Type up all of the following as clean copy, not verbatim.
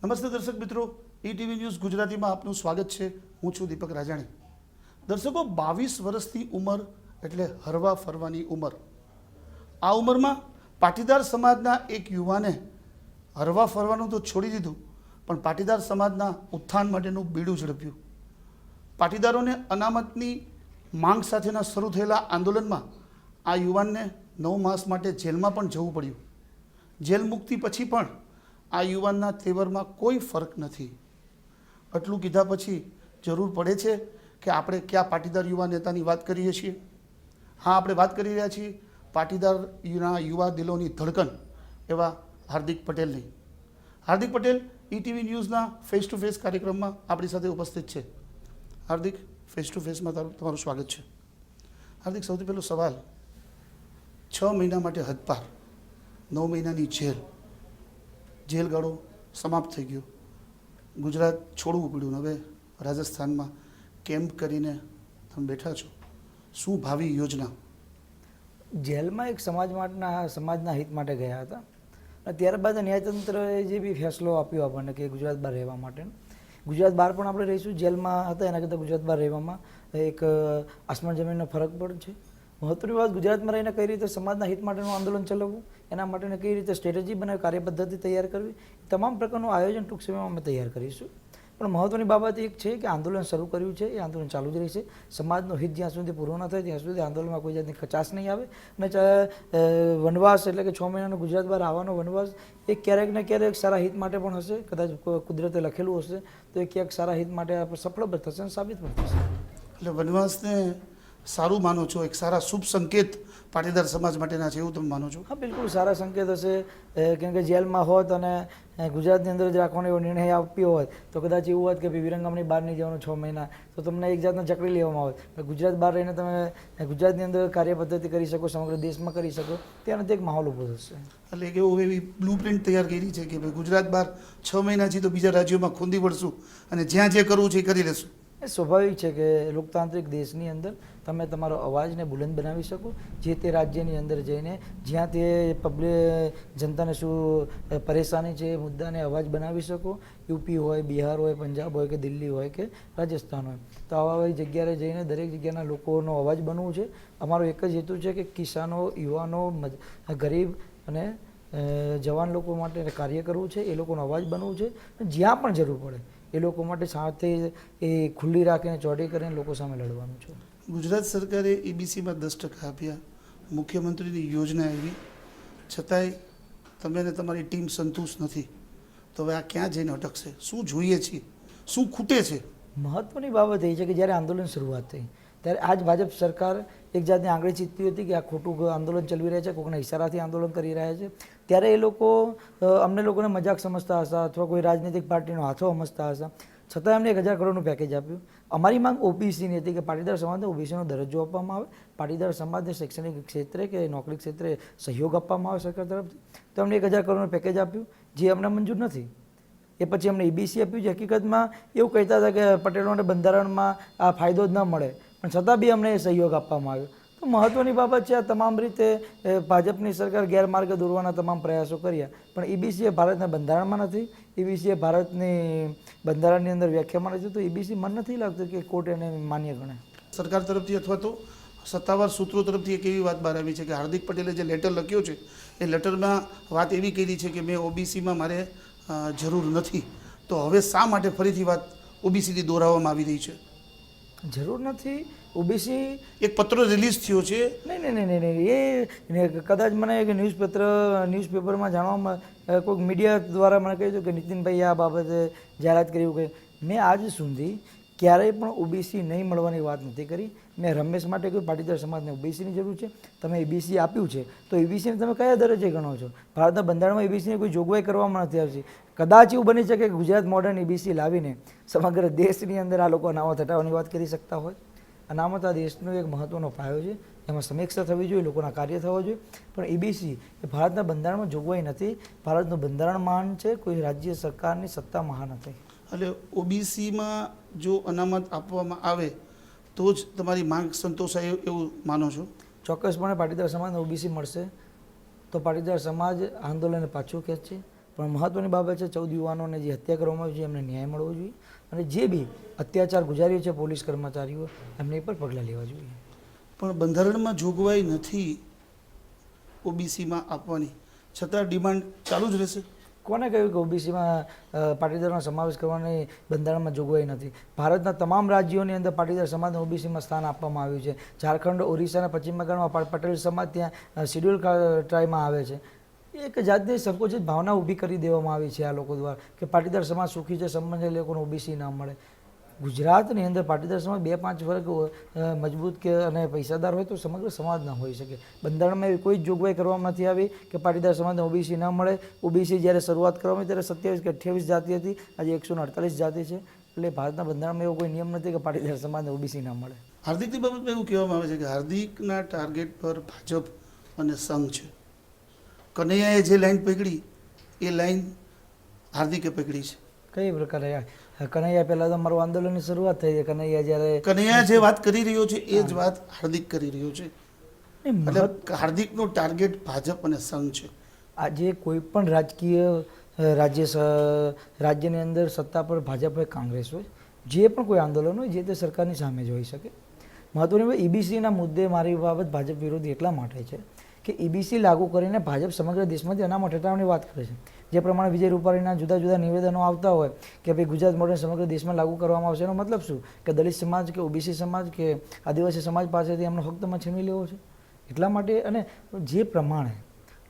નમસ્તે દર્શક મિત્રો, ઈટીવી ન્યૂઝ ગુજરાતીમાં આપનું સ્વાગત છે। હું છું દીપક રાજાણી। દર્શકો, 22 વર્ષની ઉંમર એટલે હરવા ફરવાની ઉંમર। આ ઉંમરમાં પાટીદાર સમાજના એક યુવાને હરવા ફરવાનું તો છોડી દીધું, પણ પાટીદાર સમાજના ઉત્થાન માટેનું બીડું ઝડપ્યું। પાટીદારોને અનામતની માંગ સાથેના શરૂ થયેલા આંદોલનમાં આ યુવાનને 9 માસ માટે જેલમાં પણ જવું પડ્યું। જેલ મુક્તિ પછી પણ આ યુવાનના તેવરમાં કોઈ ફરક નથી। આટલું કીધા પછી જરૂર પડે છે કે આપણે કયા પાટીદાર યુવા નેતાની વાત કરીએ છીએ? હા, આપણે વાત કરી રહ્યા છીએ પાટીદારના યુવા દિલોની ધડકન એવા હાર્દિક પટેલની। હાર્દિક પટેલ ઈટીવી ન્યૂઝના ફેસ ટુ ફેસ કાર્યક્રમમાં આપણી સાથે ઉપસ્થિત છે। હાર્દિક, ફેસ ટુ ફેસમાં તમારું સ્વાગત છે। હાર્દિક, સૌથી પહેલો સવાલ, 6 મહિના માટે હદપાર, 9 મહિનાની જેલગાળો સમાપ્ત થઈ ગયો, ગુજરાત છોડવું પડ્યું, હવે રાજસ્થાનમાં કેમ્પ કરીને તમે બેઠા છો, શું ભાવિ યોજના? જેલમાં એક સમાજના હિત માટે ગયા હતા અને ત્યારબાદ ન્યાયતંત્રએ જે બી ફેસલો આપ્યો આપણને કે ગુજરાત બહાર રહેવા માટે, ગુજરાત બહાર પણ આપણે રહીશું, જેલમાં હતા એના કરતાં ગુજરાત બહાર રહેવામાં એક આસમાન જમીનનો ફરક પણ છે। મહત્વની વાત, ગુજરાતમાં રહીને કઈ રીતે સમાજના હિત માટેનું આંદોલન ચલાવવું, એના માટેને કઈ રીતે સ્ટ્રેટેજી બનાવી, કાર્યપદ્ધતિ તૈયાર કરવી, તમામ પ્રકારનું આયોજન ટૂંક સમયમાં અમે તૈયાર કરીશું। પણ મહત્વની બાબત એક છે કે આંદોલન શરૂ કર્યું છે, એ આંદોલન ચાલુ જ રહેશે। સમાજનું હિત જ્યાં સુધી પૂરું ન થાય ત્યાં સુધી આંદોલનમાં કોઈ જાતની કચાશ નહીં આવે અને વનવાસ એટલે કે 6 મહિનાનો ગુજરાત બહાર આવવાનો વનવાસ એ ક્યારેક ને ક્યારેક સારા હિત માટે પણ હશે, કદાચ કુદરતે લખેલું હશે તો એ ક્યાંક સારા હિત માટે સફળ પણ થશે અને સાબિત પણ થશે। એટલે વનવાસને સારું માનો છો, એક સારા શુભ સંકેત પાટીદાર સમાજ માટેના છે એવું તમે માનો છો? હા, બિલકુલ સારા સંકેત હશે, કેમ કે જેલમાં હોત અને ગુજરાતની અંદર જ રાખવાનો એવો નિર્ણય આપ્યો હોત તો કદાચ એવું હોત કે વિરંગામની બહાર નહીં જવાનું 6 મહિના, તો તમને એક જાતના જકડી લેવામાં આવત। ગુજરાત બહાર રહીને તમે ગુજરાતની અંદર કાર્યપદ્ધતિ કરી શકો, સમગ્ર દેશમાં કરી શકો, ત્યાંનો એક માહોલ ઊભો થશે। એટલે કે એવી બ્લુ પ્રિન્ટ તૈયાર કરી છે કે ભાઈ ગુજરાત બહાર 6 મહિના છે તો બીજા રાજ્યોમાં ખૂંદી વળશું અને જ્યાં જે કરવું છે એ કરી લેશું। એ સ્વાભાવિક છે કે લોકતાંત્રિક દેશની અંદર તમે તમારો અવાજને બુલંદ બનાવી શકો, જે તે રાજ્યની અંદર જઈને જ્યાં તે જનતાને શું પરેશાની છે એ મુદ્દાને અવાજ બનાવી શકો। યુપી હોય, બિહાર હોય, પંજાબ હોય કે દિલ્હી હોય કે રાજસ્થાન હોય, તો આવા જગ્યાએ જઈને દરેક જગ્યાના લોકોનો અવાજ બનવું છે। અમારો એક જ હેતુ છે કે કિસાનો, યુવાનો, ગરીબ અને જવાન લોકો માટે કાર્ય કરવું છે, એ લોકોનો અવાજ બનવું છે। જ્યાં પણ જરૂર પડે એ લોકો માટે સાથે એ ખુલ્લી રાખીને ચોડી કરીને લોકો સામે લડવાનું છે। ગુજરાત સરકારે EBCમાં 10% આપ્યા, મુખ્યમંત્રીની યોજના આવી, છતાંય તમે અને તમારી ટીમ સંતુષ્ટ નથી, તો હવે આ ક્યાં જઈને અટકશે? શું જોઈએ છીએ, શું ખૂટે છે? મહત્વની બાબત એ છે કે જ્યારે આંદોલન શરૂઆત થઈ ત્યારે આજ ભાજપ સરકાર એક જાતની આંગળી ચીતતી હતી કે આ ખોટું આંદોલન ચલાવી રહ્યા છે, કોઈના ઇશારાથી આંદોલન કરી રહ્યા છે, ત્યારે એ લોકો અમને લોકોને મજાક સમજતા હશે અથવા કોઈ રાજનીતિક પાર્ટીનો હાથો સમજતા હશે, છતાં એમને 1000 કરોડનું પેકેજ આપ્યું। અમારી માંગ ઓબીસીની હતી કે પાટીદાર સમાજને ઓબીસીનો દરજ્જો આપવામાં આવે, પાટીદાર સમાજને શૈક્ષણિક ક્ષેત્રે કે નોકરી ક્ષેત્રે સહયોગ આપવામાં આવે સરકાર તરફથી, તો અમને 1000 કરોડનું પેકેજ આપ્યું, જે અમને મંજૂર નથી। એ પછી અમને EBC આપ્યું, જે હકીકતમાં એવું કહેતા હતા કે પટેલોને બંધારણમાં આ ફાયદો જ ન મળે, પણ છતાં બી અમને સહયોગ આપવામાં આવ્યો। તો મહત્વની બાબત છે, આ તમામ રીતે ભાજપની સરકાર ગેરમાર્ગે દોરવાના તમામ પ્રયાસો કર્યા, પણ EBC એ ભારતના બંધારણમાં નથી, EBC એ ભારતની બંધારણની અંદર વ્યાખ્યામાં નથી, તો EBC મને નથી લાગતું કે કોર્ટ એને માન્ય ગણે। સરકાર તરફથી અથવા તો સત્તાવાર સૂત્રો તરફથી એક એવી વાત બહાર આવી છે કે હાર્દિક પટેલે જે લેટર લખ્યો છે એ લેટરમાં વાત એવી કરી છે કે મેં OBCમાં મારે જરૂર નથી, તો હવે શા માટે ફરીથી વાત OBCથી દોરાવવામાં આવી રહી છે? જરૂર નથી ઓબીસી, એક પત્ર રિલીઝ થયો છે। નહીં, એ કદાચ મને એક ન્યૂઝપેપરમાં જાણવામાં કોઈક મીડિયા દ્વારા મને કહ્યું કે નીતિનભાઈ આ બાબતે જાહેરાત કરી કે મેં આજ સુધી ક્યારેય પણ ઓબીસી નહીં મળવાની વાત નથી કરી। મેં રમેશ માટે કહ્યું પાટીદાર સમાજને ઓબીસીની જરૂર છે, તમે EBC આપ્યું છે તો EBCને તમે કયા દરજ્જે ગણો છો? ભારતના બંધારણમાં EBCની કોઈ જોગવાઈ કરવામાં નથી આવતી। કદાચ એવું બની શકે કે ગુજરાત મોડર્ન EBC લાવીને સમગ્ર દેશની અંદર આ લોકો અનામત હટાવવાની વાત કરી શકતા હોય। અનામત આ દેશનો એક મહત્વનો પાયો છે, એમાં સમીક્ષા થવી જોઈએ, લોકોના કાર્ય થવા જોઈએ, પણ EBC એ ભારતના બંધારણમાં જોગવાઈ નથી। ભારતનું બંધારણ મહાન છે, કોઈ રાજ્ય સરકારની સત્તા મહાન નથી। એટલે OBCમાં જો અનામત આપવામાં આવે તો જ તમારી માંગ સંતોષાય એવું માનો છો? ચોક્કસપણે પાટીદાર સમાજને OBC મળશે તો પાટીદાર સમાજ આંદોલનને પાછું ખેંચશે, પણ મહત્ત્વની બાબત છે 14 યુવાનોને જે હત્યા કરવામાં આવી છે એમને ન્યાય મળવો જોઈએ અને જે બી અત્યાચાર ગુજાર્યો છે પોલીસ કર્મચારીઓ એમને પર પગલાં લેવા જોઈએ. પણ બંધારણમાં જોગવાઈ નથી ઓબીસીમાં આપવાની, છતાં ડિમાન્ડ ચાલુ જ રહેશે. કોને કહ્યું કે ઓબીસીમાં પાટીદારનો સમાવેશ કરવાની બંધારણમાં જોગવાઈ નથી? ભારતના તમામ રાજ્યોની અંદર પાટીદાર સમાજને ઓબીસીમાં સ્થાન આપવામાં આવ્યું છે. ઝારખંડ, ઓરિસ્સા અને પશ્ચિમ બંગાળમાં પટેલ સમાજ ત્યાં શિડ્યુલ ટ્રાઇબમાં આવે છે. એક જાતની સંકોચિત ભાવના ઊભી કરી દેવામાં આવી છે આ લોકો દ્વારા કે પાટીદાર સમાજ સુખી છે, સંબંધ એ લોકોને ઓબીસી ના મળે. ગુજરાતની અંદર પાટીદાર સમાજ 2-5 વર્ગ મજબૂત કે અને પૈસાદાર હોય તો સમગ્ર સમાજ ના હોઈ શકે. બંધારણમાં એવી કોઈ જ જોગવાઈ કરવામાં નથી આવી કે પાટીદાર સમાજને ઓબીસી ન મળે. ઓબીસી જ્યારે શરૂઆત કરવામાં આવી ત્યારે 27 કે 28 જાતિ હતી, આજે 148 જાતિ છે. એટલે ભારતના બંધારણમાં એવો કોઈ નિયમ નથી કે પાટીદાર સમાજને ઓબીસી ના મળે. હાર્દિકની બાબતમાં એવું કહેવામાં આવે છે કે હાર્દિકના ટાર્ગેટ પર ભાજપ અને સંઘ છે. કનૈયાએ જે લાઈન પકડી એ લાઈન હાર્દિકે પકડી છે. કઈ પ્રકારે? કનૈયા પહેલાં તો મારું આંદોલનની શરૂઆત થઈ છે. કનૈયા જ્યારે કનૈયા જે વાત કરી રહ્યો છે એ જ વાત હાર્દિક કરી રહ્યો છે. એટલે હાર્દિકનો ટાર્ગેટ ભાજપ અને સંઘ છે. આજે કોઈ પણ રાજકીય રાજ્યની અંદર સત્તા પર ભાજપ હોય, કોંગ્રેસ હોય, જે પણ કોઈ આંદોલન હોય જે તે સરકારની સામે જ હોઈ શકે. મહત્વની ઈબીસીના મુદ્દે મારી બાબત ભાજપ વિરોધી એટલા માટે છે કે ઈબીસી લાગુ કરીને ભાજપ સમગ્ર દેશમાંથી અનામત હટાવવાની વાત કરે છે. જે પ્રમાણે વિજય રૂપાણીના જુદા જુદા નિવેદનો આવતા હોય કે ભાઈ ગુજરાત મોડેલ સમગ્ર દેશમાં લાગુ કરવામાં આવશે, એનો મતલબ શું? કે દલિત સમાજ કે ઓબીસી સમાજ કે આદિવાસી સમાજ પાસેથી એમનો હક તમે છીનવી લેવો છે. એટલા માટે અને જે પ્રમાણે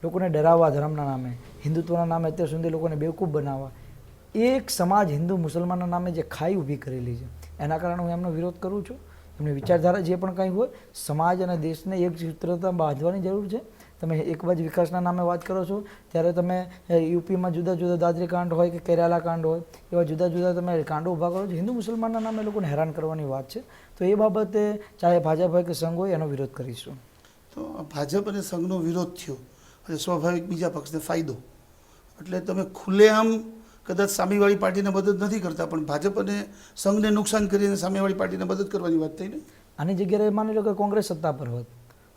લોકોને ડરાવવા ધર્મના નામે, હિન્દુત્વના નામે અત્યાર સુધી લોકોને બેવકૂફ બનાવવા, એક સમાજ હિન્દુ મુસલમાનના નામે જે ખાઈ ઊભી કરેલી છે એના કારણે હું એમનો વિરોધ કરું છું. એમની વિચારધારા જે પણ કંઈ હોય, સમાજ અને દેશને એક સૂત્રતા બાંધવાની જરૂર છે. તમે એક બાજુ વિકાસના નામે વાત કરો છો ત્યારે તમે યુપીમાં જુદા જુદા દાદરી કાંડ હોય કે કેરાલા કાંડ હોય એવા જુદા જુદા તમે કાંડો ઊભા કરો છો. હિન્દુ મુસલમાનના નામે લોકોને હેરાન કરવાની વાત છે. તો એ બાબતે ચાહે ભાજપ હોય કે સંઘ હોય એનો વિરોધ કરીશું. તો ભાજપ અને સંઘનો વિરોધ થયો એટલે સ્વાભાવિક બીજા પક્ષને ફાયદો. એટલે તમે ખુલ્લેઆમ કદાચ સામેવાળી પાર્ટીને મદદ નથી કરતા, પણ ભાજપ અને સંઘને નુકસાન કરીને સામેવાળી પાર્ટીને મદદ કરવાની વાત થઈ ને. આની જગ્યાએ માની લો કે કોંગ્રેસ સત્તા પર હોત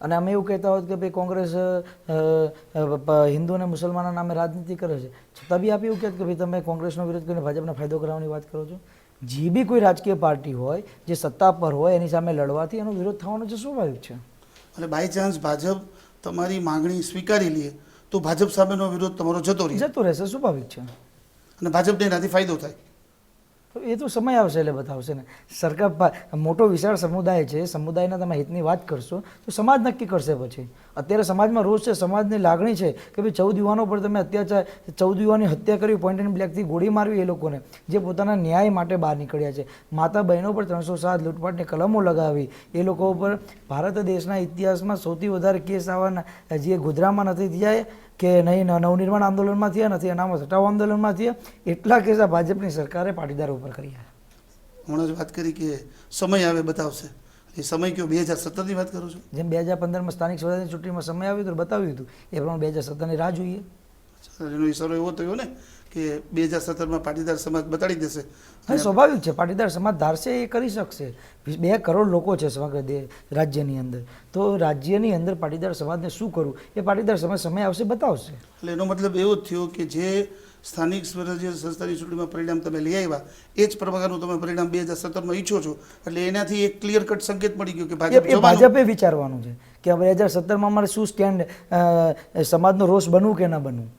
અને અમે એવું કહેતા હોત કે ભાઈ કોંગ્રેસ હિન્દુ અને મુસલમાનના નામે રાજનીતિ કરે છે, છતાં બી આપ એવું કહેત કે ભાઈ તમે કોંગ્રેસનો વિરોધ કરીને ભાજપને ફાયદો કરાવવાની વાત કરો છો. જે બી કોઈ રાજકીય પાર્ટી હોય જે સત્તા પર હોય એની સામે લડવાથી એનો વિરોધ થવાનો છે, સ્વાભાવિક છે. અને બાય ચાન્સ ભાજપ તમારી માંગણી સ્વીકારી લે તો ભાજપ સામેનો વિરોધ તમારો જતો રહેશે, સ્વાભાવિક છે. અને ભાજપને એનાથી ફાયદો થાય. એ તો સમય આવશે એટલે બતાવશે ને. સરકાર મોટો વિશાળ સમુદાય છે, સમુદાયના તમે હિતની વાત કરશો તો સમાજ નક્કી કરશે. પછી અત્યારે સમાજમાં રોષ છે, સમાજની લાગણી છે કે ભાઈ 14 યુવાનો પર તમે અત્યાચાર, 14 યુવાનની હત્યા કરી, પોઈન્ટ એન્ડ બ્લેકથી ગોળી મારવી એ લોકોને જે પોતાના ન્યાય માટે બહાર નીકળ્યા છે. માતા બહેનો પર 307 લૂંટપાટની કલમો લગાવી એ લોકો ઉપર ભારત દેશના ઇતિહાસમાં સૌથી વધારે કેસ આવવાના જે ગોધરામાં નથી થયા કે નહીં નવનિર્માણ આંદોલનમાં થયા નથી, અનામત હટાવ આંદોલનમાં થયા, એટલા કેસ આ ભાજપની સરકારે પાટીદારો ઉપર કર્યા. હમણાં જ વાત કરી કે સમય આવે બતાવશે. એ સમય કયો 2017ની વાત કરું છું? જેમ 2015માં સ્થાનિક સ્વરાજની ચૂંટણીમાં સમય આવ્યો તો બતાવ્યું હતું એ પ્રમાણે 2017ની રાહ જોઈએ. એનો ઈશારો એવો થયો ને કે 2017માં પાટીદાર સમાજ બતાડી દેશે. હા, સ્વાભાવિક છે. પાટીદાર સમાજ ધારશે એ કરી શકશે. 2 કરોડ લોકો છે સમગ્ર રાજ્યની અંદર, તો રાજ્યની અંદર પાટીદાર સમાજને શું કરવું એ પાટીદાર સમાજ સમય આવશે બતાવશે. એટલે એનો મતલબ એવો જ થયો કે જે સ્થાનિક સ્વરાજ્ય સંસ્થાની ચૂંટણીમાં પરિણામ તમે લઈ આવ્યા એ જ પ્રકારનું તમે પરિણામ 2017માં ઈચ્છો છો. એટલે એનાથી એક ક્લિયર કટ સંકેત મળી ગયો કે ભાજપે વિચારવાનું છે કે 2017માં અમારે શું સ્ટેન્ડ, સમાજનો રોષ બનવું કે ન બનવું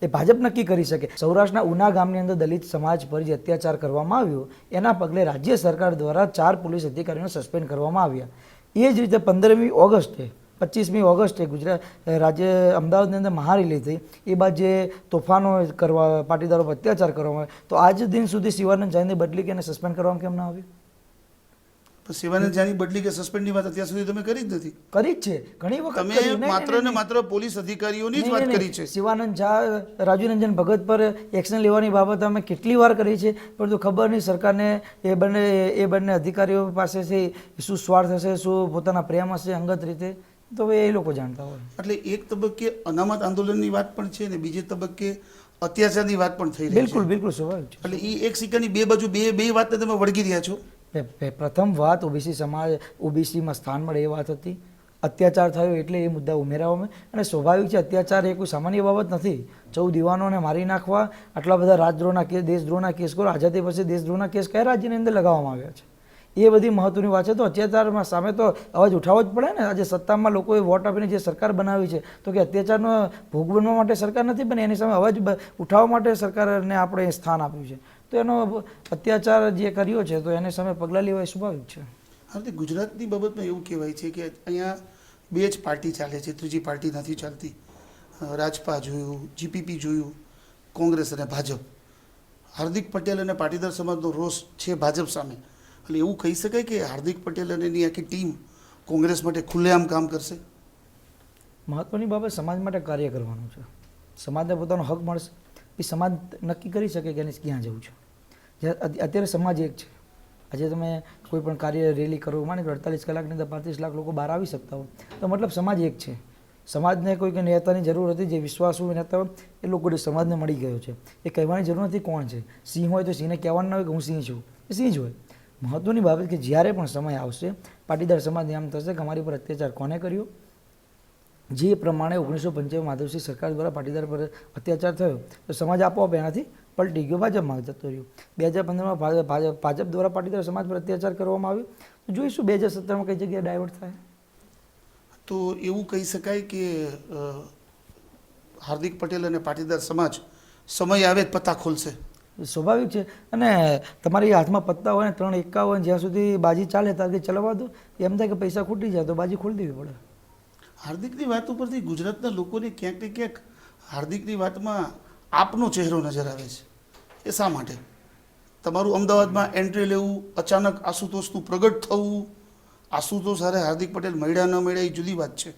એ ભાજપ નક્કી કરી શકે. સૌરાષ્ટ્રના ઉના ગામની અંદર દલિત સમાજ પર જે અત્યાચાર કરવામાં આવ્યો એના પગલે રાજ્ય સરકાર દ્વારા 4 પોલીસ અધિકારીઓને સસ્પેન્ડ કરવામાં આવ્યા. એ જ રીતે 15મી ઓગસ્ટે 25મી ઓગસ્ટે ગુજરાત રાજ્ય અમદાવાદની અંદર મહારેલી થઈ. એ બાદ જે તોફાનો કરવા, પાટીદારો પર અત્યાચાર કરવામાં આવ્યો, તો આજ દિન સુધી શિવાનંદ ઝાની બદલી કે એને સસ્પેન્ડ કરવામાં કેમ ના આવ્યું? શિવાનંદ ઝાની બદલી કે સસ્પેન્ડની વાત અત્યાર સુધી તમે કરી જ નથી. કરી જ છે, ઘણી વખત તમે માત્ર ને માત્ર પોલીસ અધિકારીઓની જ વાત કરી છે. શિવાનંદ ઝા, રાજુરંજન ભગત પર એક્શન લેવાની બાબત અમે કેટલી વાર કરી છે, પરંતુ ખબર નહીં સરકારને એ બંને અધિકારીઓ પાસેથી શું સ્વાર્થ હશે, શું પોતાના પ્રેમ હશે અંગત રીતે, તો એ લોકો જાણતા હોય. એટલે એક તબક્કે અનામત આંદોલનની વાત પણ છે ને બીજે તબક્કે અત્યાચારની વાત પણ થઈ રહી છે. બિલકુલ બિલકુલ સ્વાભાવિક છે. એટલે એ એક સિક્કાની 2 બાજુ, બે વાતને તમે વળગી રહ્યા છો. પ્રથમ વાત ઓબીસી સમાજ, ઓબીસીમાં સ્થાન મળે એ વાત હતી. અત્યાચાર થયો એટલે એ મુદ્દા ઉમેરાવામાં અને સ્વાભાવિક છે અત્યાચાર એ કોઈ સામાન્ય બાબત નથી. 14 યુવાનોને મારી નાખવા, આટલા બધા રાજદ્રોહના કેસ, દેશદ્રોહના કેસ કરો, આઝાદી પછી દેશદ્રોહના કેસ કયા રાજ્યની અંદર લગાવવામાં આવ્યા છે, એ બધી મહત્વની વાત છે. તો અત્યાચારમાં સામે તો અવાજ ઉઠાવવો જ પડે ને. આજે સત્તામાં લોકોએ વોટ આપીને જે સરકાર બનાવી છે તો કે અત્યાચારનો ભોગ બનવા માટે સરકાર નથી બની, એની સામે અવાજ ઉઠાવવા માટે સરકારને આપણે સ્થાન આપ્યું છે. તો એનો અત્યાચાર જે કર્યો છે તો એની સામે પગલાં લેવા એ સ્વાભાવિક છે. હાર્દિક, ગુજરાતની બાબતમાં એવું કહેવાય છે કે અહીંયા બે જ પાર્ટી ચાલે છે, ત્રીજી પાર્ટી નથી ચાલતી. રાજપા જોયું, જીપીપી જોયું, કોંગ્રેસ અને ભાજપ. હાર્દિક પટેલ અને પાટીદાર સમાજનો રોષ છે ભાજપ સામે. એટલે એવું કહી શકાય કે હાર્દિક પટેલ અને એની આખી ટીમ કોંગ્રેસ માટે ખુલ્લેઆમ કામ કરશે? મહત્વની બાબત સમાજ માટે કાર્ય કરવાનું છે. સમાજને પોતાનો હક મળશે, એ સમાજ નક્કી કરી શકે કે એને ક્યાં જવું છે. અત્યારે સમાજ એક છે. આજે તમે કોઈ પણ કાર્ય રેલી કરો, માની લો 48 કલાકની અંદર 35 લાખ લોકો બહાર આવી શકતા હોય તો મતલબ સમાજ એક છે. સમાજને કોઈ નેતાની જરૂર હતી, જે વિશ્વાસુ નેતા હોય એ લોકો સમાજને મળી ગયો છે. એ કહેવાની જરૂર નથી કોણ છે. સિંહ હોય તો સિંહને કહેવાનું ના હોય કે હું સિંહ છું, એ સિંહ જ હોય. મહત્વની બાબત કે જ્યારે પણ સમય આવશે પાટીદાર સમાજને એમ થશે કે અમારી પર અત્યાચાર કોને કર્યો. જે પ્રમાણે 1995 માધવસિંહ સરકાર દ્વારા પાટીદાર પર અત્યાચાર થયો તો સમાજ આપોઆપ એનાથી પલટી ગયો, ભાજપમાં જતો રહ્યો. 2015માં ભાજપ દ્વારા પાટીદાર સમાજ પર અત્યાચાર કરવામાં આવ્યો. તો જોઈશું 2017માં કઈ જગ્યાએ ડાયવર્ટ થાય. તો એવું કહી શકાય કે હાર્દિક પટેલ અને પાટીદાર સમાજ સમય આવે જ પત્તા ખોલશે? સ્વાભાવિક છે. અને તમારી હાથમાં પત્તા હોય ને 3 એકા હોય, જ્યાં સુધી બાજી ચાલે ત્યાં સુધી ચલાવવા દો. એમ થાય કે પૈસા ખૂટી જાય તો બાજી ખોલી દેવી પડે. હાર્દિકની વાત ઉપરથી ગુજરાતના લોકોને ક્યાંક ને ક્યાંક હાર્દિકની વાતમાં આપનો ચહેરો નજર આવે છે. એ શા માટે? તમારું અમદાવાદમાં એન્ટ્રી લેવું, અચાનક આશુતોષનું પ્રગટ થવું, આશુતોષ હારે હાર્દિક પટેલ મળ્યા ન મળ્યા એ જુદી વાત છે.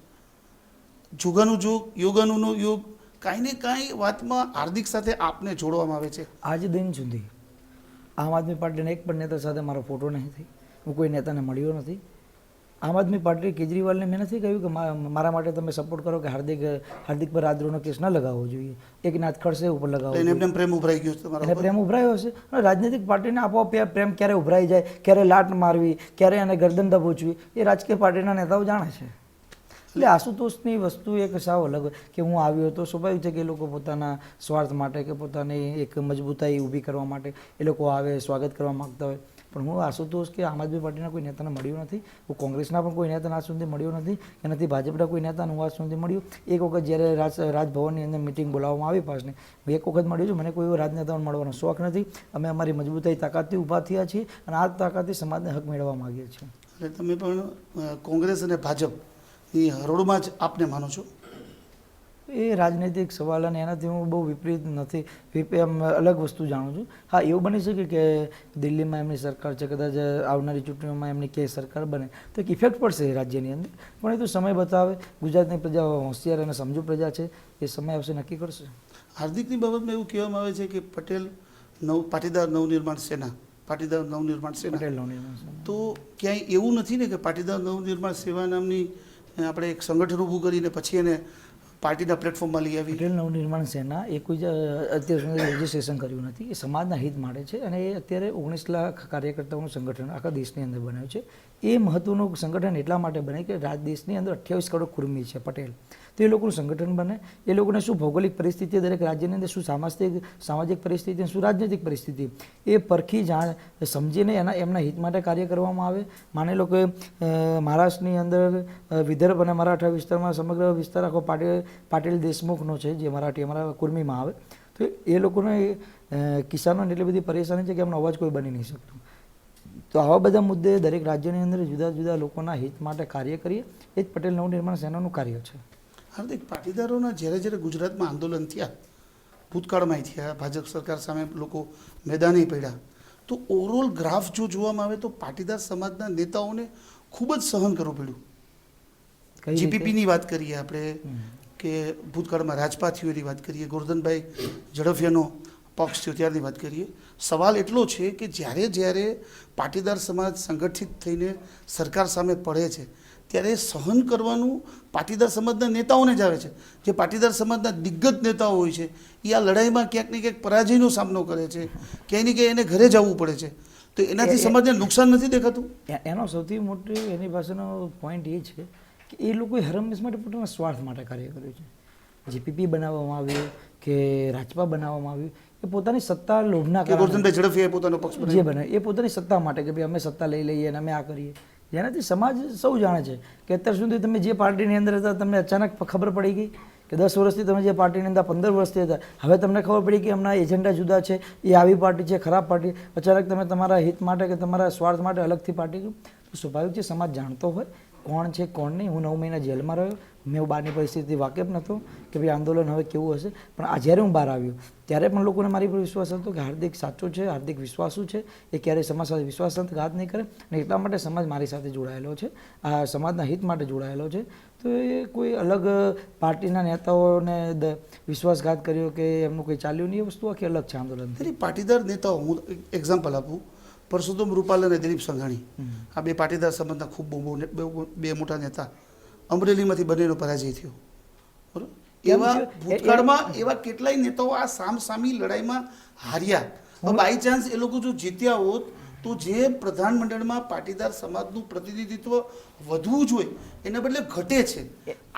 જોગાનું જોગ, યોગાનું યોગ, કાંઈ ને કાંઈ વાતમાં હાર્દિક સાથે આપને જોડવામાં આવે છે. આજ દિન સુધી આમ આદમી પાર્ટીના એક પણ નેતા સાથે મારો ફોટો નહીં થઈ, હું કોઈ નેતાને મળ્યો નથી. આમ આદમી પાર્ટી કેજરીવાલને મેં નથી કહ્યું કે મારા માટે તમે સપોર્ટ કરો કે હાર્દિક પર રાજદ્રોહનો કેસ ન લગાવવો જોઈએ, એકનાથ ખડસે ઉપર લગાવવો જોઈએ. એમને પ્રેમ ઉભરાઈ ગયો છે તમારો? એને પ્રેમ ઉભરાયો હશે. અને રાજનૈતિક પાર્ટીને આપોઆપ પ્રેમ ક્યારે ઉભરાઈ જાય, ક્યારે લાટ મારવી, ક્યારે એને ગરદન દબોચવી, એ રાજકીય પાર્ટીના નેતાઓ જાણે છે. એટલે આશુતોષની વસ્તુ એક સાવ અલગ કે હું આવ્યો તો સ્વાભાવિક છે કે એ લોકો પોતાના સ્વાર્થ માટે કે પોતાની એક મજબૂતાઈ ઊભી કરવા માટે એ લોકો આવે, સ્વાગત કરવા માગતા હોય. પણ હું આશુતોષ કે આમ આદમી પાર્ટીના કોઈ નેતાને મળ્યો નથી. હું કોંગ્રેસના પણ કોઈ નેતાને આજ સુધી મળ્યો નથી કે નથી ભાજપના કોઈ નેતાને હું આજ સુધી મળ્યો. એક વખત જ્યારે રાજભવનની અંદર મિટિંગ બોલાવવામાં આવી પાસને, હું એક વખત મળ્યો છું. મને કોઈ એવો રાજનેતાઓને મળવાનો શોખ નથી. અમે અમારી મજબૂતાઈ તાકાતથી ઊભા થયા છીએ અને આ તાકાતથી સમાજને હક મેળવવા માગીએ છીએ. એટલે તમે પણ કોંગ્રેસ અને ભાજપની હરોળમાં જ આપને માનો છો? એ રાજનૈતિક સવાલ અને એનાથી હું બહુ વિપરીત નથી, એમ અલગ વસ્તુ જાણું છું. હા, એવું બની શકે કે દિલ્હીમાં એમની સરકાર છે, કદાચ આવનારી ચૂંટણીઓમાં એમની કે સરકાર બને તો એક ઇફેક્ટ પડશે રાજ્યની અંદર. પણ એ તો સમય બતાવે. ગુજરાતની પ્રજા હોશિયાર અને સમજુ પ્રજા છે, એ સમય આવશે નક્કી કરશે. હાર્દિકની બાબતમાં એવું કહેવામાં આવે છે કે પાટીદાર નવનિર્માણ સેના, પાટીદાર નવનિર્માણ સેના, પટેલ નવનિર્માણ સેના. તો ક્યાંય એવું નથી ને કે પાટીદાર નવનિર્માણ સેવા નામની આપણે એક સંગઠન ઊભું કરીને પછી એને પાર્ટીના પ્લેટફોર્મમાં લઈ આવી? પટેલ નવનિર્માણ સેના એ કોઈ અત્યાર સુધી રજીસ્ટ્રેશન કર્યું નથી. એ સમાજના હિત માટે છે અને એ અત્યારે 19 લાખ કાર્યકર્તાઓનું સંગઠન આખા દેશની અંદર બનાવ્યું છે. એ મહત્વનું સંગઠન એટલા માટે બને કે દેશની અંદર 28 કરોડ કુર્મી છે પટેલ. તો એ લોકોનું સંગઠન બને. એ લોકોને શું ભૌગોલિક પરિસ્થિતિ, દરેક રાજ્યની અંદર શું સામાજિક પરિસ્થિતિ, શું રાજનૈતિક પરિસ્થિતિ, એ પરખી સમજીને એમના હિત માટે કાર્ય કરવામાં આવે. માની લો કે મહારાષ્ટ્રની અંદર વિદર્ભ અને મરાઠા વિસ્તારમાં સમગ્ર વિસ્તાર આખો પાટીલ દેશમુખનો છે, જે મરાઠી અમારા કુર્મીમાં આવે. તો એ લોકોને કિસાનોને એટલી બધી પરેશાની છે કે એમનો અવાજ કોઈ બની નહીં શકતું. તો આવા બધા મુદ્દે દરેક રાજ્યની અંદર જુદા જુદા લોકોના હિત માટે કાર્ય કરીએ, એ જ પટેલ નવનિર્માણ સેનાનું કાર્ય છે. હાર્દિક, પાટીદારોના જ્યારે ગુજરાતમાં આંદોલન થયા, ભૂતકાળમાં થયા, ભાજપ સરકાર સામે લોકો મેદાને પડ્યા, તો ઓવરઓલ ગ્રાફ જો જોવામાં આવે તો પાટીદાર સમાજના નેતાઓને ખૂબ જ સહન કરવું પડ્યું. જીપીપીની વાત કરીએ આપણે, કે ભૂતકાળમાં રાજપા થયું એની વાત કરીએ, ગોરધનભાઈ ઝડફિયાનો પક્ષ થયો ત્યારની વાત કરીએ. સવાલ એટલો છે કે જ્યારે પાટીદાર સમાજ સંગઠિત થઈને સરકાર સામે પડે છે ત્યારે સહન કરવાનું પાટીદાર સમાજના નેતાઓને જ આવે છે. જે પાટીદાર સમાજના દિગ્ગજ નેતાઓ હોય છે એ આ લડાઈમાં ક્યાંક ને ક્યાંક પરાજયનો સામનો કરે છે, ક્યાંય ને ક્યાંય એને ઘરે જવું પડે છે. તો એનાથી સમાજને નુકસાન નથી દેખાતું? એનો સૌથી મોટો એની પાસેનો પોઈન્ટ એ છે કે એ લોકોએ હરમેશ માટે પોતાના સ્વાર્થ માટે કાર્ય કર્યું છે. જીપીપી બનાવવામાં આવ્યું કે રાજપા બનાવવામાં આવ્યું એ પોતાની સત્તા લોભના કે ગોરધનભાઈ ઝડફીએ પોતાનો પક્ષ જે બને એ પોતાની સત્તા માટે કે ભાઈ અમે સત્તા લઈ લઈએ અને અમે આ કરીએ, જેનાથી સમાજ સૌ જાણે છે કે અત્યાર સુધી તમે જે પાર્ટીની અંદર હતા તમને અચાનક ખબર પડી ગઈ કે 10 વર્ષથી તમે જે પાર્ટીની અંદર 15 વર્ષથી હતા, હવે તમને ખબર પડી કે એમના એજન્ડા જુદા છે, એ આવી પાર્ટી છે, ખરાબ પાર્ટી, અચાનક તમે તમારા હિત માટે કે તમારા સ્વાર્થ માટે અલગથી પાર્ટી કરો તો સ્વાભાવિક છે સમાજ જાણતો હોય કોણ છે કોણ નહીં. હું 9 મહિના જેલમાં રહ્યો, મેં બહારની પરિસ્થિતિ વાકેફ નહોતો કે ભાઈ આંદોલન હવે કેવું હશે, પણ આ જ્યારે હું બહાર આવ્યો ત્યારે પણ લોકોને મારી પર વિશ્વાસ હતો કે હાર્દિક સાચો છે, હાર્દિક વિશ્વાસુ છે, એ ક્યારેય સમાજ સાથે વિશ્વાસઘાત નહીં કરે અને એટલા માટે સમાજ મારી સાથે જોડાયેલો છે, આ સમાજના હિત માટે જોડાયેલો છે. તો એ કોઈ અલગ પાર્ટીના નેતાઓને વિશ્વાસઘાત કર્યો કે એમનું કોઈ ચાલ્યું નહીં, એ વસ્તુ આખી અલગ છે આંદોલન. એની પાટીદાર નેતાઓ, હું એક્ઝામ્પલ આપું, પરસોત્તમ રૂપાલ અને દિલીપ સંઘાણી, આ બે પાટીદાર સંબંધના ખૂબ બે મોટા નેતા, અમરેલીમાંથી બંનેનો પરાજય થયો, બરાબર. એવા ભૂતકાળમાં એવા કેટલાય નેતાઓ આ સામસામી લડાઈમાં હાર્યા. બાય ચાન્સ એ લોકો જો જીત્યા હોત તો જે પ્રધાનમંડળમાં પાટીદાર સમાજનું પ્રતિનિધિત્વ વધવું જોઈએ એના બદલે ઘટે છે.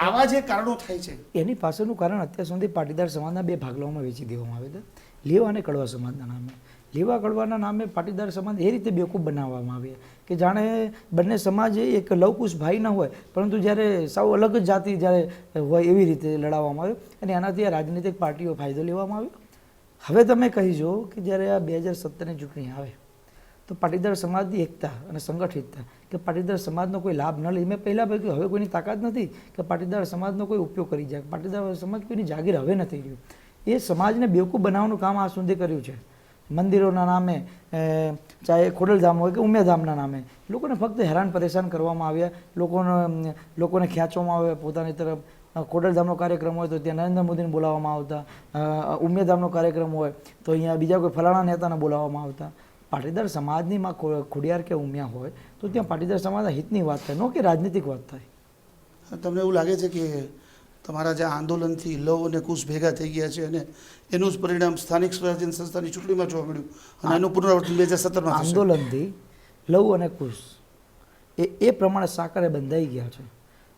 આવા જે કારણો થાય છે એની પાછળનું કારણ અત્યાર સુધી પાટીદાર સમાજના 2 ભાગલાઓમાં વેચી દેવામાં આવ્યા હતા, લેવા અને કડવા સમાજના નામે. લેવા કડવાના નામે પાટીદાર સમાજ એ રીતે બેવકૂફ બનાવવામાં આવે કે જાણે બંને સમાજ એક લવકુશ ભાઈ ન હોય, પરંતુ જ્યારે સાવ અલગ જ જાતિ જ્યારે હોય એવી રીતે લડાવવામાં આવ્યો અને એનાથી આ રાજનીતિક પાર્ટીઓ ફાયદો લેવામાં આવ્યો. હવે તમે કહીજો કે જ્યારે આ 2017ની ચૂંટણી આવે તો પાટીદાર સમાજની એકતા અને સંગઠિતતા કે પાટીદાર સમાજનો કોઈ લાભ ન લે. મેં પહેલાં કહ્યું હવે કોઈની તાકાત નથી કે પાટીદાર સમાજનો કોઈ ઉપયોગ કરી જાય, પાટીદાર સમાજ કોઈની જાગીર હવે નથી રહ્યું. એ સમાજને બેવકૂફ બનાવવાનું કામ આ સુધી કર્યું છે. મંદિરોના નામે, ચાહે ખોડલધામ હોય કે ઉમિયાધામના નામે લોકોને ફક્ત હેરાન પરેશાન કરવામાં આવ્યા, લોકોને ખેંચવામાં આવ્યા પોતાની તરફ. ખોડલધામનો કાર્યક્રમ હોય તો ત્યાં નરેન્દ્ર મોદીને બોલાવવામાં આવતા, ઉમિયાધામનો કાર્યક્રમ હોય તો અહીંયા બીજા કોઈ ફલાણા નેતાને બોલાવવામાં આવતા. પાટીદાર સમાજની માં ખોડિયાર કે ઉમિયા હોય તો ત્યાં પાટીદાર સમાજના હિતની વાત થાય, ન કે રાજનીતિક વાત થાય. તમને એવું લાગે છે કે તમારા જે આંદોલનથી લવ અને કુશ ભેગા થઈ ગયા છે અને એનું જ પરિણામ સ્થાનિક સ્વરાજ્ય સંસ્થાની ચૂંટણીમાં જોવા મળ્યું અને એનું પુનરાવર્તન 2017માં થશે? આંદોલનથી લવ અને કુશ એ પ્રમાણે સાકરે બંધાઈ ગયા છે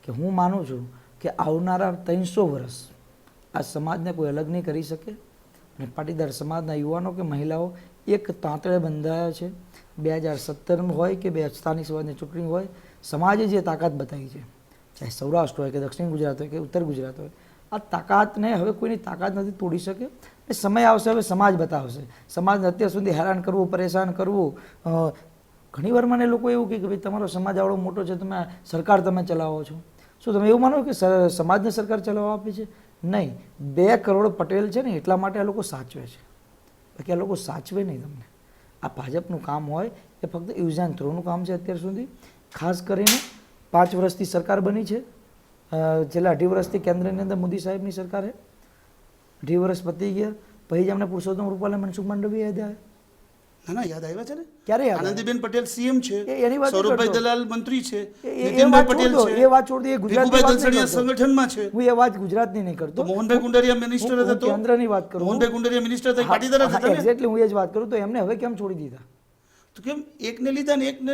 કે હું માનું છું કે આવનારા 300 વર્ષ આ સમાજને કોઈ અલગ નહીં કરી શકે અને પાટીદાર સમાજના યુવાનો કે મહિલાઓ એક તાંતળે બંધાયા છે. 2017 હોય કે સ્થાનિક સ્વરાજ્યની ચૂંટણી હોય, સમાજે જે તાકાત બતાવી છે, ચાહે સૌરાષ્ટ્ર હોય કે દક્ષિણ ગુજરાત હોય કે ઉત્તર ગુજરાત હોય, આ તાકાતને હવે કોઈની તાકાત નથી તોડી શકે. એ સમય આવશે, હવે સમાજ બતાવશે. સમાજને અત્યાર સુધી હેરાન કરવું, પરેશાન કરવું. ઘણીવાર મને લોકો એવું કહે કે ભાઈ તમારો સમાજ આવડો મોટો છે, તમે સરકાર તમે ચલાવો છો, શું તમે એવું માનો કે સમાજને સરકાર ચલાવવા આપે છે? નહીં. 2 કરોડ પટેલ છે ને એટલા માટે આ લોકો સાચવે છે, બાકી આ લોકો સાચવે નહીં તમને. આ ભાજપનું કામ હોય એ ફક્ત યુઝ એન્ડ થ્રોનું કામ છે અત્યાર સુધી. ખાસ કરીને 5 વર્ષથી સરકાર બની છે, છેલ્લા 2.5 વર્ષથી કેન્દ્રની અંદર મોદી સાહેબની સરકાર છે. 2.5 વર્ષ પતી ગયા પછી જ અમને પુરુષોત્તમ રૂપાલા, મનસુખ માંડવીયા યાદ આવે. ના યાદ આવ્યા છે ને. ક્યારે યાદ? આનંદીબેન પટેલ સીએમ છે, એની વાત સૌરભભાઈ દલાલ મંત્રી છે, એ નીતિનભાઈ વાત પટેલ છોડ દો, છે, એ વાત છોડ દો, એ ગુજરાતની વાત નહીં કરતો. સંગઠનમાં છે. હું એ વાત ગુજરાતની નહીં કરતો, તો મોહનભાઈ કુંડારિયા મિનિસ્ટર હતા, તો કેન્દ્રની વાત કરું. મોહનભાઈ કુંડારિયા મિનિસ્ટર હતા, પાટીદાર હતા ને. એક્ઝેક્ટલી હું એ જ વાત કરું. તો એમને હવે કેમ છોડી દીધા? તો કેમ એકને લીધા ને એકને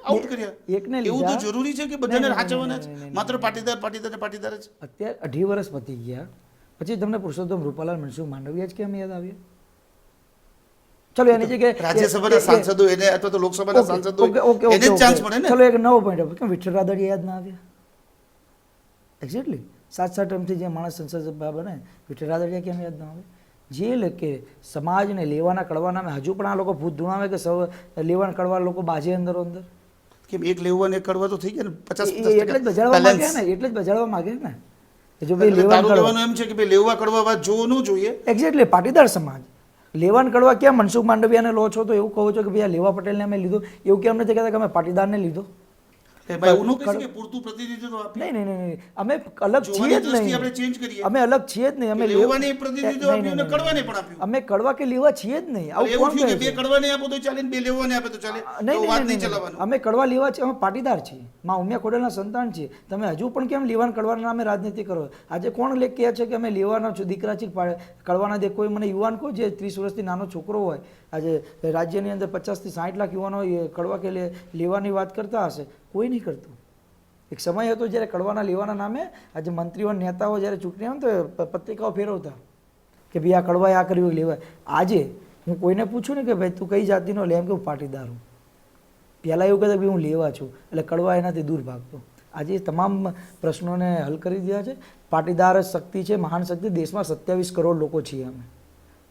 આઉટ કર્યા? એકને એવું લીધા. તો જરૂરી છે કે બધાને હાચવવાના જ? માત્ર પાટીદાર પાટીદાર ને પાટીદાર જ? અત્યારે 2.5 વર્ષ પતી ગયા પછી તમને પુરુષોત્તમ રૂપાલા, મનસુખ માંડવીયા જ કેમ યાદ આવ્યા? ચલો એની જગ્યાએ રાજ્યસભાના સાંસદો એને અથવા તો લોકસભાના સાંસદો એને જ ચાન્સ મળે ને. ચલો એક નવો પોઈન્ટ, કેમ વિઠ્ઠલ રાદડિયા યાદ ના આવ્યા? એક્ઝેક્ટલી 7 ટર્મથી જે માણસ સંસદ સભ્ય બને, વિઠ્ઠલ રાદડિયા કેમ યાદ ના આવે? જે લકે સમાજને લેવાના કડવા નામે હજુ પણ આ લોકો ભૂત ધૂણાવે કે લેવાના કડવા લોકો બાજે અંદરો અંદર. કેમ એક લેવા ને એક કડવા તો થઈ ગયા ને 50-50%. એટલે જ બજાડવા માંગે ને, એટલે જ બજાડવા માંગે ને. જો ભાઈ એટલે લેવાન તારું કહેવાનું એમ છે કે ભાઈ લેવા કડવા વાત જોવું ન જોઈએ. એક્ઝેક્ટલી પાટીદાર સમાજ લેવાન કડવા કેમ મનસુખ માંડવિયાને લો છો તો એવું કહો છો કે ભાઈ આ લેવા પટેલને અમે લીધો, એવું કેમ નથી કહેતા કે અમે પાટીદારને લીધો? ભાઈ એવું ન કહી કે પૂરતું પ્રતિનિધિત્વ આપે. નહીં, અમે અલગ છીએ જ નહીં. આપણે ચેન્જ કરીએ. અમે અલગ છીએ જ નહીં. અમે લેવાને પ્રતિનિધિત્વ આપ્યું અને કડવાને પણ આપ્યું. અમે કડવા કે લેવા છીએ જ નહીં. આવું એવું કોણ થયું કહે કે છે? બે કડવાને આપો તો ચાલે ને બે લેવાને આપે તો ચાલે? તો વાત નહીં ચલાવવાનું. અમે કડવા લેવા છીએ, અમે પાટીદાર છીએ, માં ઉમિયા ખોડલના સંતાન છીએ. તમે હજુ પણ કેમ લેવાન કડવાના નામે રાજનીતિ કરો? આજે કોણ લેખ કહે છે કે અમે લેવાના દીકરા છીએ, કડવાના દે? કોઈ મને યુવાન કહો જે 30 વર્ષથી નાનો છોકરો હોય, આજે રાજ્યની અંદર 50 થી 60 લાખ યુવાનો કડવા કે લેવાની વાત કરતા હશે? કોઈ નહીં કરતું. એક સમય હતો જ્યારે કડવાના લેવાના નામે આજે મંત્રીઓ નેતાઓ જ્યારે ચૂંટણી આવે ને તો પત્રિકાઓ ફેરવતા કે ભાઈ આ કડવાએ આ કર્યું લેવાય. આજે હું કોઈને પૂછું ને કે ભાઈ તું કઈ જાતિનો લે, એમ કે હું પાટીદાર હું. પહેલાં એવું કહેતા કે હું લેવા છું, એટલે કડવા એનાથી દૂર ભાગતો. આજે તમામ પ્રશ્નોને હલ કરી દીધા છે. પાટીદાર જ શક્તિ છે, મહાન શક્તિ. દેશમાં 27 કરોડ લોકો છીએ અમે.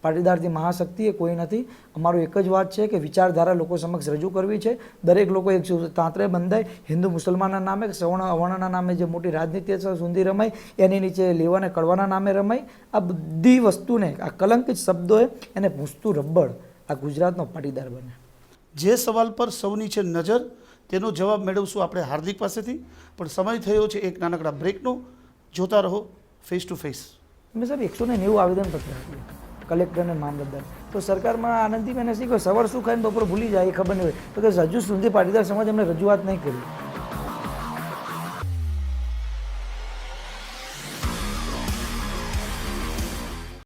પાટીદારથી મહાશક્તિ એ કોઈ નથી. અમારું એક જ વાત છે કે વિચારધારા લોકો સમક્ષ રજૂ કરવી છે. દરેક લોકો એક તાંત્રે બંધાય. હિન્દુ મુસલમાનના નામે, સવર્ણ અવર્ણના નામે જે મોટી રાજનીતિ સુધી રમાય, એની નીચે લેવાને કડવાના નામે રમાય. આ બધી વસ્તુને, આ કલંકિત શબ્દોએ એને ભૂંસતું રબડ આ ગુજરાતનો પાટીદાર બને. જે સવાલ પર સૌની છે નજર, તેનો જવાબ મેળવશું આપણે હાર્દિક પાસેથી. પણ સમય થયો છે એક નાનકડા બ્રેકનો. જોતા રહો ફેસ ટુ ફેસ. મેં સાહેબ 190 આવેદનપત્ર આપ્યું કલેક્ટર અને મામલતદાર. તો સરકારમાં આનંદીબેન શીખો સવાર શું ખાઈને બપોર ભૂલી જાય એ ખબર નહીં હોય. તો કે હજુ સુધી પાટીદાર સમાજ એમને રજૂઆત નહીં કરી.